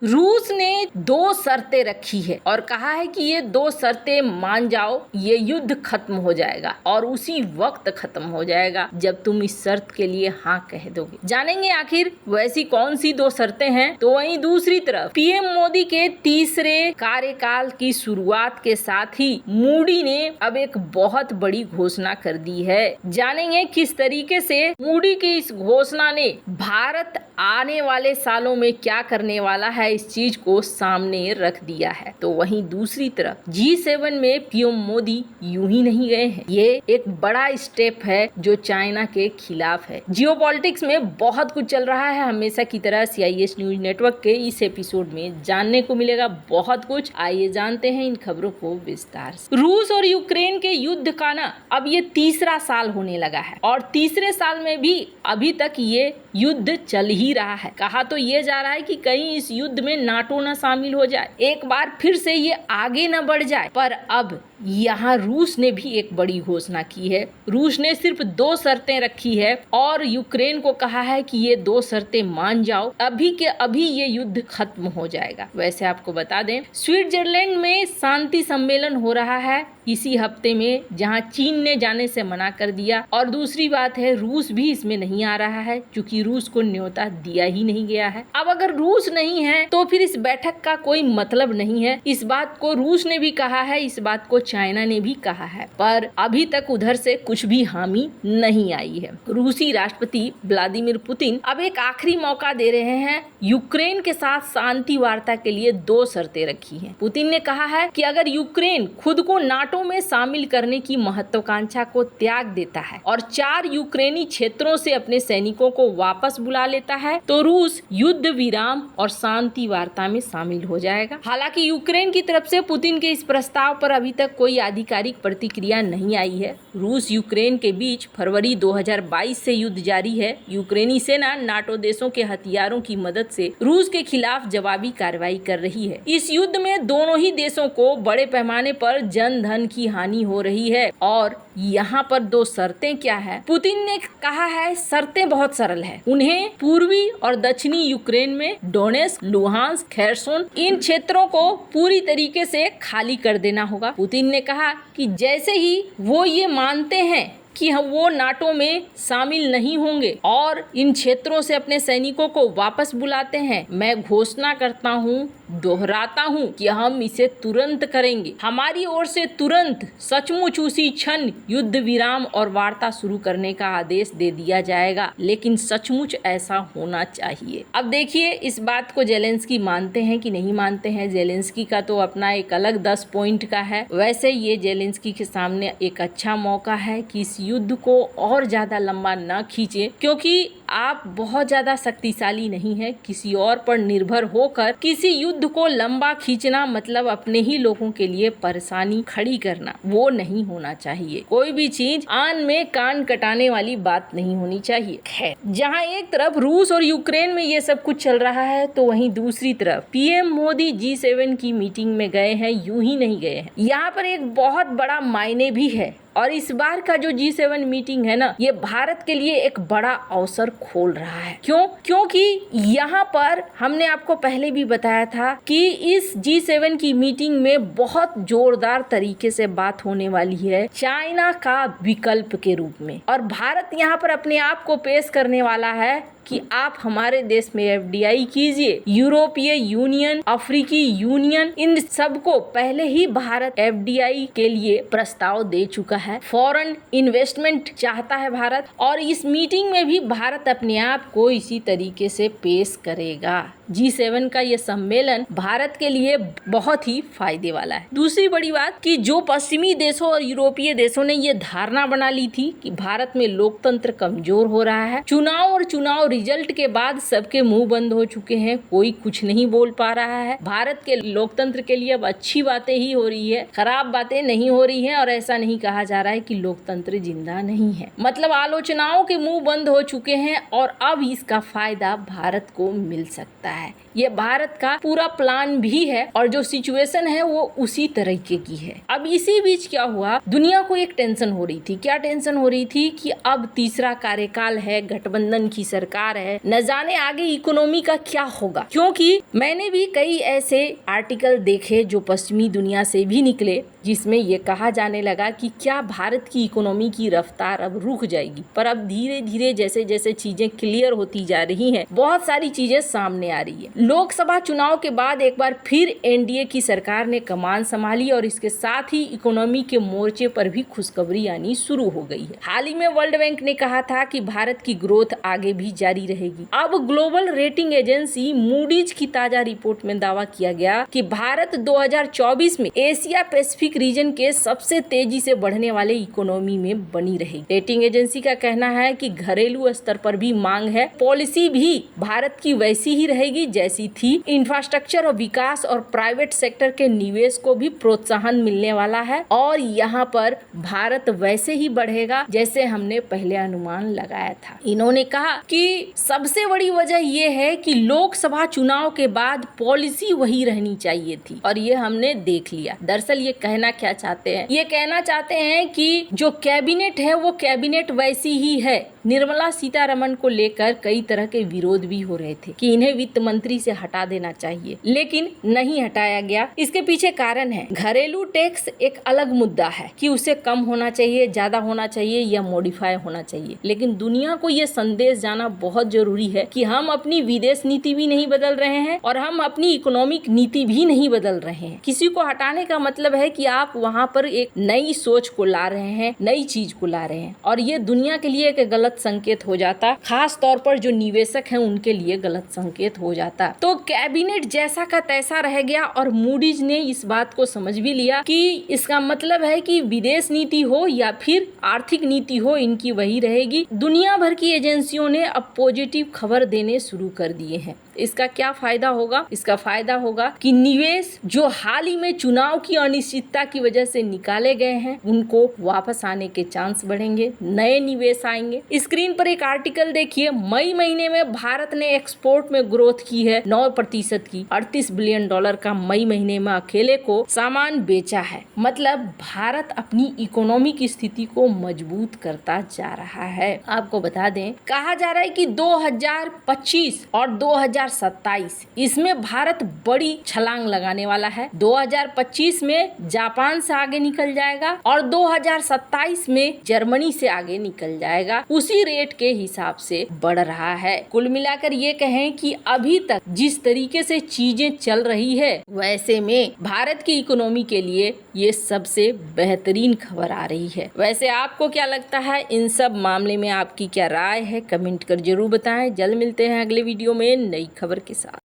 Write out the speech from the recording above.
रूस ने 2 शर्तें रखी है और कहा है कि ये 2 शर्तें मान जाओ, ये युद्ध खत्म हो जाएगा और उसी वक्त खत्म हो जाएगा जब तुम इस शर्त के लिए हाँ कह दोगे। जानेंगे आखिर वैसी कौन सी 2 शर्तें हैं। तो वहीं दूसरी तरफ पीएम मोदी के तीसरे कार्यकाल की शुरुआत के साथ ही मूडी ने अब एक बहुत बड़ी घोषणा कर दी है। जानेंगे किस तरीके से मूडी की इस घोषणा ने भारत आने वाले सालों में क्या करने वाला है, इस चीज को सामने रख दिया है। तो वहीं दूसरी तरफ G7 में पीएम मोदी यूं ही नहीं गए हैं। ये एक बड़ा स्टेप है जो चाइना के खिलाफ है। जियोपॉलिटिक्स में बहुत कुछ चल रहा है। हमेशा की तरह CIS न्यूज नेटवर्क के इस एपिसोड में जानने को मिलेगा बहुत कुछ। आइए जानते हैं इन खबरों को विस्तार से। रूस और यूक्रेन के युद्ध का ना अब ये तीसरा साल होने लगा है और तीसरे साल में भी अभी तक ये युद्ध चल ही रहा है। कहा तो ये जा रहा है कि कहीं इस युद्ध में नाटो न शामिल हो जाए, एक बार फिर से ये आगे न बढ़ जाए। पर अब यहाँ रूस ने भी एक बड़ी घोषणा की है। रूस ने सिर्फ 2 शर्तें रखी है और यूक्रेन को कहा है कि ये 2 शर्तें मान जाओ, अभी के अभी ये युद्ध खत्म हो जाएगा। वैसे आपको बता दें, स्विट्जरलैंड में शांति सम्मेलन हो रहा है इसी हफ्ते में, जहां चीन ने जाने से मना कर दिया। और दूसरी बात है, रूस भी इसमें नहीं आ रहा है क्योंकि रूस को न्योता दिया ही नहीं गया है। अब अगर रूस नहीं है तो फिर इस बैठक का कोई मतलब नहीं है। इस बात को रूस ने भी कहा है, इस बात को चाइना ने भी कहा है, पर अभी तक उधर से कुछ भी हामी नहीं आई है। रूसी राष्ट्रपति व्लादिमीर पुतिन अब एक आखिरी मौका दे रहे हैं। यूक्रेन के साथ शांति वार्ता के लिए 2 शर्तें रखी हैं। पुतिन ने कहा है कि अगर यूक्रेन खुद को नाटो में शामिल करने की महत्वाकांक्षा को त्याग देता है और 4 यूक्रेनी क्षेत्रों से अपने सैनिकों को वापस बुला लेता है तो रूस युद्ध विराम और शांति वार्ता में शामिल हो जाएगा। हालांकि यूक्रेन की तरफ से पुतिन के इस प्रस्ताव पर अभी तक कोई आधिकारिक प्रतिक्रिया नहीं आई है। रूस यूक्रेन के बीच फरवरी 2022 से युद्ध जारी है। यूक्रेनी सेना नाटो देशों के हथियारों की मदद से रूस के खिलाफ जवाबी कार्रवाई कर रही है। इस युद्ध में दोनों ही देशों को बड़े पैमाने पर जन धन की हानि हो रही है। और यहाँ पर 2 शर्तें क्या है? पुतिन ने कहा है शर्तें बहुत सरल है। उन्हें पूर्वी और दक्षिणी यूक्रेन में डोनेट्स्क, लुहांस्क, खेर्सोन इन क्षेत्रों को पूरी तरीके से खाली कर देना होगा। पुतिन ने कहा कि जैसे ही वो ये मानते हैं कि वो नाटो में शामिल नहीं होंगे और इन क्षेत्रों से अपने सैनिकों को वापस बुलाते हैं, मैं घोषणा करता हूँ, दोहराता हूँ कि हम इसे तुरंत करेंगे। हमारी ओर से तुरंत सचमुच उसी क्षण युद्ध विराम और वार्ता शुरू करने का आदेश दे दिया जाएगा, लेकिन सचमुच ऐसा होना चाहिए। अब देखिए इस बात को जेलेंस्की मानते हैं कि नहीं मानते हैं। जेलेंस्की का तो अपना एक अलग 10 पॉइंट का है। वैसे ये जेलेंस्की के सामने एक अच्छा मौका है कि इस युद्ध को और ज्यादा लंबा न खींचे, क्योंकि आप बहुत ज्यादा शक्तिशाली नहीं है। किसी और पर निर्भर होकर किसी युद्ध को लंबा खींचना मतलब अपने ही लोगों के लिए परेशानी खड़ी करना, वो नहीं होना चाहिए। कोई भी चीज आन में कान कटाने वाली बात नहीं होनी चाहिए। खैर, जहां एक तरफ रूस और यूक्रेन में ये सब कुछ चल रहा है तो वहीं दूसरी तरफ पीएम मोदी G7 की मीटिंग में गए हैं, यूं ही नहीं गए हैं। यहाँ पर एक बहुत बड़ा मायने भी है और इस बार का जो G7 मीटिंग है ना, ये भारत के लिए एक बड़ा अवसर खोल रहा है। क्योंकि यहाँ पर हमने आपको पहले भी बताया था कि इस G7 की मीटिंग में बहुत जोरदार तरीके से बात होने वाली है चाइना का विकल्प के रूप में, और भारत यहाँ पर अपने आप को पेश करने वाला है कि आप हमारे देश में FDI कीजिए। यूरोपीय यूनियन, अफ्रीकी यूनियन, इन सबको पहले ही भारत FDI के लिए प्रस्ताव दे चुका है। फॉरेन इन्वेस्टमेंट चाहता है भारत, और इस मीटिंग में भी भारत अपने आप को इसी तरीके से पेश करेगा। G7 का ये सम्मेलन भारत के लिए बहुत ही फायदे वाला है। दूसरी बड़ी बात कि जो पश्चिमी देशों और यूरोपीय देशों ने ये धारणा बना ली थी कि भारत में लोकतंत्र कमजोर हो रहा है, चुनाव रिजल्ट के बाद सबके मुंह बंद हो चुके हैं, कोई कुछ नहीं बोल पा रहा है। भारत के लोकतंत्र के लिए अब अच्छी बातें ही हो रही है, खराब बातें नहीं हो रही हैं। और ऐसा नहीं कहा जा रहा है कि लोकतंत्र जिंदा नहीं है, मतलब आलोचनाओं के मुंह बंद हो चुके हैं और अब इसका फायदा भारत को मिल सकता है। ये भारत का पूरा प्लान भी है और जो सिचुएशन है वो उसी तरीके की है। अब इसी बीच क्या हुआ, दुनिया को एक टेंशन हो रही थी। क्या टेंशन हो रही थी कि अब तीसरा कार्यकाल है, गठबंधन की सरकार है, न जाने आगे इकोनॉमी का क्या होगा। क्योंकि मैंने भी कई ऐसे आर्टिकल देखे जो पश्चिमी दुनिया से भी निकले जिसमें ये कहा जाने लगा कि क्या भारत की इकोनॉमी की रफ्तार अब रुक जाएगी। पर अब धीरे धीरे जैसे जैसे चीजें क्लियर होती जा रही हैं, बहुत सारी चीजें सामने आ रही है। लोकसभा चुनाव के बाद एक बार फिर एनडीए की सरकार ने कमान संभाली और इसके साथ ही इकोनॉमी के मोर्चे पर भी खुशखबरी आनी शुरू हो गई है। हाल ही में वर्ल्ड बैंक ने कहा था कि भारत की ग्रोथ आगे भी जारी रहेगी। अब ग्लोबल रेटिंग एजेंसी मूडीज की ताजा रिपोर्ट में दावा किया गया कि भारत 2024 में एशिया पैसिफिक रीजन के सबसे तेजी से बढ़ने वाले इकोनॉमी में बनी रहेगी। रेटिंग एजेंसी का कहना है कि घरेलू स्तर पर भी मांग है, पॉलिसी भी भारत की वैसी ही रहेगी जैसी थी। इंफ्रास्ट्रक्चर और विकास और प्राइवेट सेक्टर के निवेश को भी प्रोत्साहन मिलने वाला है और यहाँ पर भारत वैसे ही बढ़ेगा जैसे हमने पहले अनुमान लगाया था। इन्होंने कहा कि सबसे बड़ी वजह यह है कि लोकसभा चुनाव के बाद पॉलिसी वही रहनी चाहिए थी और ये हमने देख लिया। दरअसल ये कहना क्या चाहते हैं, ये कहना चाहते हैं कि जो कैबिनेट है वो कैबिनेट वैसी ही है। निर्मला सीतारमण को लेकर कई तरह के विरोध भी हो रहे थे कि इन्हें वित्त मंत्री से हटा देना चाहिए, लेकिन नहीं हटाया गया। इसके पीछे कारण है, घरेलू टैक्स एक अलग मुद्दा है कि उसे कम होना चाहिए, ज्यादा होना चाहिए या मॉडिफाई होना चाहिए। लेकिन दुनिया को ये संदेश जाना बहुत जरूरी है कि हम अपनी विदेश नीति भी नहीं बदल रहे हैं और हम अपनी इकोनॉमिक नीति भी नहीं बदल रहे हैं। किसी को हटाने का मतलब है कि आप वहाँ पर एक नई सोच को ला रहे हैं, नई चीज को ला रहे हैं और ये दुनिया के लिए एक गलत संकेत हो जाता, खास तौर पर जो निवेशक हैं उनके लिए गलत संकेत हो जाता। तो कैबिनेट जैसा का तैसा रह गया और मूडीज ने इस बात को समझ भी लिया कि इसका मतलब है कि विदेश नीति हो या फिर आर्थिक नीति हो, इनकी वही रहेगी। दुनिया भर की एजेंसियों ने अब पॉजिटिव खबर देने शुरू कर दिए हैं। इसका क्या फायदा होगा? इसका फायदा होगा कि निवेश जो हाल ही में चुनाव की अनिश्चितता की वजह से निकाले गए हैं उनको वापस आने के चांस बढ़ेंगे, नए निवेश आएंगे। स्क्रीन पर एक आर्टिकल देखिए, मई महीने में भारत ने एक्सपोर्ट में ग्रोथ की है 9% की, $38 बिलियन का मई महीने में अकेले को सामान बेचा है। मतलब भारत अपनी इकोनॉमिक स्थिति को मजबूत करता जा रहा है। आपको बता दें, कहा जा रहा है कि 2025 और 2027 इसमें भारत बड़ी छलांग लगाने वाला है। 2025 में जापान से आगे निकल जाएगा और 2027 में जर्मनी से आगे निकल जाएगा। उसी रेट के हिसाब से बढ़ रहा है। कुल मिलाकर ये कहें कि अभी तक जिस तरीके से चीजें चल रही है वैसे में भारत की इकोनॉमी के लिए ये सबसे बेहतरीन खबर आ रही है। वैसे आपको क्या लगता है, इन सब मामले में आपकी क्या राय है? कमेंट कर जरूर बताएं। जल्द मिलते हैं अगले वीडियो में नई खबर के साथ।